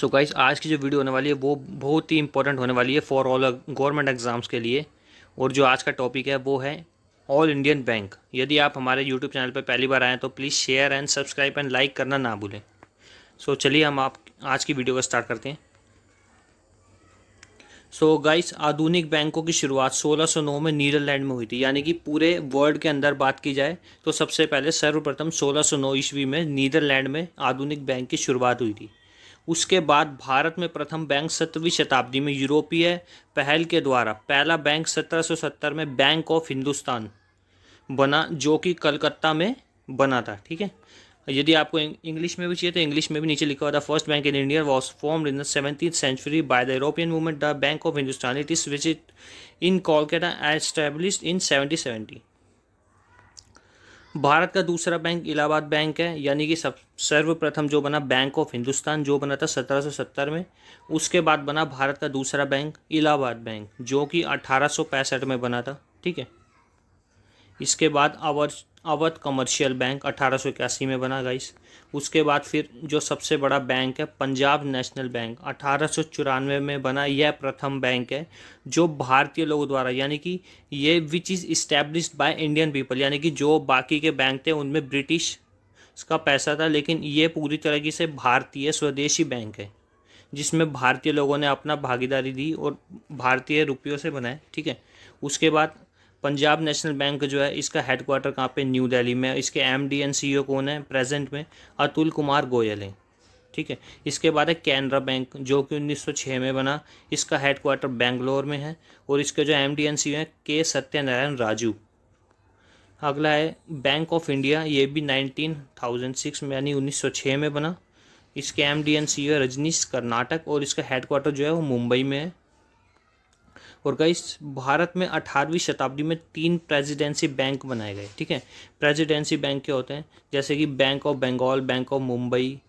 So guys, आज की जो वीडियो होने वाली है वो बहुत ही इंपॉर्टेंट होने वाली है फॉर ऑल गवर्नमेंट एग्जाम्स के लिए। और जो आज का टॉपिक है वो है ऑल इंडियन बैंक। यदि आप हमारे यूट्यूब चैनल पर पहली बार आए तो please share and subscribe and like करना ना भूलें। सो चलिए हम आप आज की वीडियो को स्टार्ट करते हैं। सो गाइस, आधुनिक बैंकों की शुरुआत 1609 में नीदरलैंड में हुई थी। यानी कि पूरे वर्ल्ड के अंदर बात की जाए तो सबसे पहले सर्वप्रथम 1609 ईस्वी में नीदरलैंड में आधुनिक बैंक की शुरुआत हुई थी। उसके बाद भारत में प्रथम बैंक 17वीं शताब्दी में यूरोपीय पहल के द्वारा पहला बैंक 1770 में बैंक ऑफ हिंदुस्तान बना, जो कि कलकत्ता में बना था। ठीक है, यदि आपको इंग्लिश में भी चाहिए तो इंग्लिश में भी नीचे लिखा हुआ था। First bank in India was formed in the 17th century by the European movement the bank of Hindustan. It is visit in Kolkata established in 1770। Bharat का दूसरा बैंक इलाहाबाद बैंक है। यानी कि सब सर्वप्रथम जो बना बैंक ऑफ हिंदुस्तान जो बना था 1770 में। उसके बाद बना भारत का दूसरा बैंक इलाहाबाद बैंक जो कि 1865 में बना था। ठीक है, इसके बाद अवध कमर्शियल बैंक 1881 में बना गाइस। उसके बाद फिर जो सबसे बड़ा बैंक है पंजाब नेशनल बैंक 1894 में बना। यह प्रथम बैंक है जो भारतीय लोगों द्वारा, यानी कि ये which is established by Indian people. यानी कि जो बाकी के बैंक थे उनमें ब्रिटिश का पैसा था, लेकिन ये पूरी तरीके से भारतीय स्वदेशी बैंक है जिसमें भारतीय लोगों ने अपना भागीदारी दी और भारतीय रुपयों से बनाए। ठीक है, उसके बाद पंजाब नेशनल बैंक जो है इसका हेडक्वार्टर कहाँ पे, न्यू दिल्ली में। इसके एमडी एंड सीईओ कौन है प्रेजेंट में, अतुल कुमार गोयल है। ठीक है, इसके बाद है कैनरा बैंक जो कि 1906 में बना। इसका हेडक्वार्टर बेंगलोर में है और इसके जो एमडी एंड सीईओ है के सत्यनारायण राजू। अगला है बैंक ऑफ इंडिया, ये भी 1906 में यानी 1906 में बना। इसके एमडी एंड सीईओ है रजनीश कर्नाटक और इसका हेडक्वार्टर जो है वो मुंबई में है। और गाइस, भारत में 18वीं शताब्दी में 3 प्रेसिडेंसी बैंक बनाए गए। ठीक है, प्रेसिडेंसी बैंक क्या होते हैं, जैसे कि bank of Bengal, bank of Mumbai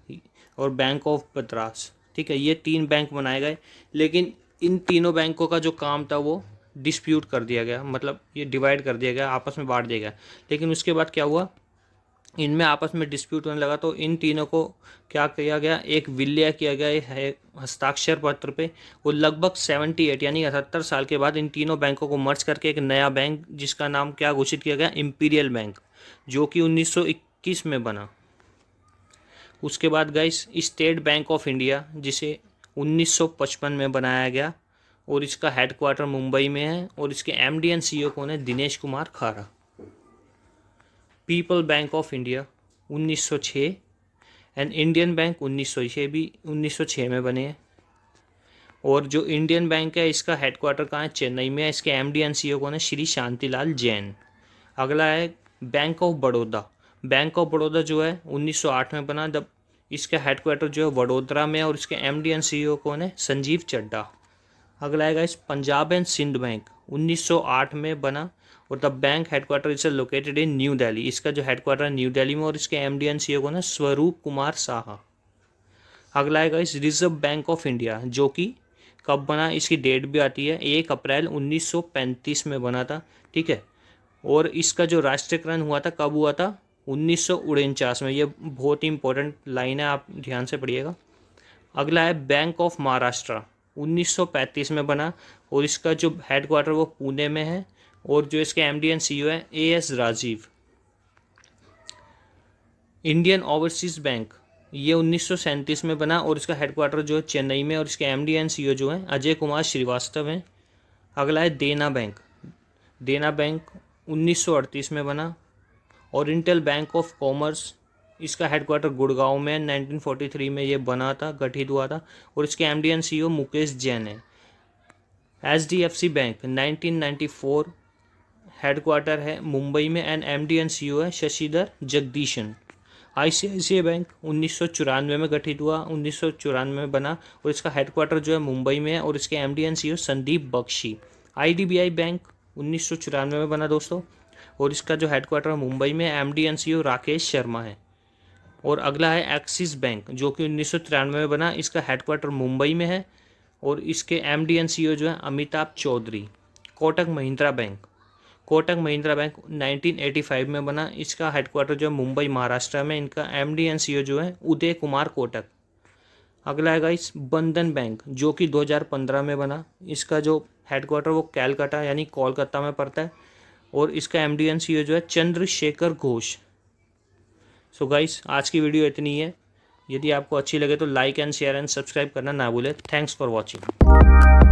और बैंक ऑफ मद्रास। ठीक है, ये 3 बैंक बनाए गए, लेकिन इन तीनों बैंकों का जो काम था वो डिस्प्यूट कर दिया गया, मतलब ये डिवाइड कर दिया गया, आपस में बांट दिया गया। लेकिन उसके बाद क्या हुआ, इनमें आपस में डिस्प्यूट होने लगा तो इन तीनों को क्या किया गया, एक विलय किया गया है हस्ताक्षर पत्र पे। वो लगभग 78 यानी 78 साल के बाद इन तीनों बैंकों को मर्ज करके एक नया बैंक जिसका नाम क्या घोषित किया गया, इंपीरियल बैंक, जो कि 1921 में बना। उसके बाद guys, state bank of India जिसे 1955 में बनाया गया और इसका हेडक्वार्टर मुंबई में है और इसके एमडी एंड सीईओ कौन है, दिनेश कुमार खारा। People bank of India 1906 and Indian bank 1906 भी 1906 में बने हैं। और जो इंडियन बैंक है इसका हेडक्वार्टर कहाँ है, चेन्नई में है। इसके एमडी एंड सीईओ कौन है, श्री शांतिलाल जैन। अगला है bank of Baroda. Bank of Baroda जो है 1908 में बना, जब इसका हेडक्वार्टर जो है वडोदरा में है और इसके एमडी एंड सीईओ कौन है, संजीव चड्ढा। अगला आएगा इस पंजाब एंड सिंध बैंक 1908 में बना और the bank headquarter is located in new Delhi. इसका जो हेडक्वार्टर है न्यू दिल्ली में और इसके एमडी एंड सीईओ कौन है, स्वरूप कुमार साहा। अगला आएगा इस रिजर्व बैंक ऑफ इंडिया जो कि कब बना, इसकी डेट भी आती है 1 अप्रैल 1935 में बना था। ठीक है, और इसका जो राष्ट्रीयकरण हुआ था कब हुआ था, 1949 में। ये बहुत ही इंपॉर्टेंट लाइन है, आप ध्यान से पढ़िएगा। अगला है बैंक ऑफ महाराष्ट्र 1935 में बना और इसका जो हेडक्वार्टर वो पुणे में है और जो इसके एमडी एंड सीईओ है A S Rajeev. Indian overseas bank ये 1937 में बना और इसका हेडक्वार्टर जो है चेन्नई में और इसके एमडी एंड सीईओ जो है अजय कुमार श्रीवास्तव हैं। अगला है देना बैंक। देना बैंक 1938 में बना। ओरिएंटल बैंक ऑफ कॉमर्स, इसका हेडक्वार्टर गुड़गांव में 1943 में ये बना था, गठित हुआ था और इसके MD and CEO Mukesh Jain है। एचडीएफसी बैंक 1994 हेडक्वार्टर है मुंबई में एंड एमडी एंड सीईओ है शशिधर जगदीशन। आईसीआईसीआई बैंक 1994 में गठित हुआ, 1994 में बना और इसका हेडक्वार्टर जो है मुंबई में है और इसके MD and CEO Sandeep Bakhshi. IDBI bank 1994 में बना दोस्तों और इसका जो हेडक्वार्टर मुंबई में, MD and CEO Rakesh Sharma है। और अगला है एक्सिस बैंक जो कि 1993 में बना, इसका हेडक्वार्टर मुंबई में है और इसके एमडी एंड सीईओ जो है अमिताभ चौधरी। कोटक महिंद्रा बैंक, कोटक महिंद्रा बैंक 1985 में बना, इसका हेडक्वार्टर जो है मुंबई महाराष्ट्र में, इनका एमडी एंड सीईओ जो है उदय कुमार कोटक। अगला है गाइस बंधन बैंक, जो कि 2015 में बना। इसका जो हेडक्वार्टर वो कैलकाटा यानी कोलकाता में पड़ता है, और इसका एमडी एंड सीईओ जो है चंद्रशेखर घोष। सो गाइस आज की वीडियो इतनी है। यदि आपको अच्छी लगे तो like and share and subscribe करना ना भूलें। Thanks for watching.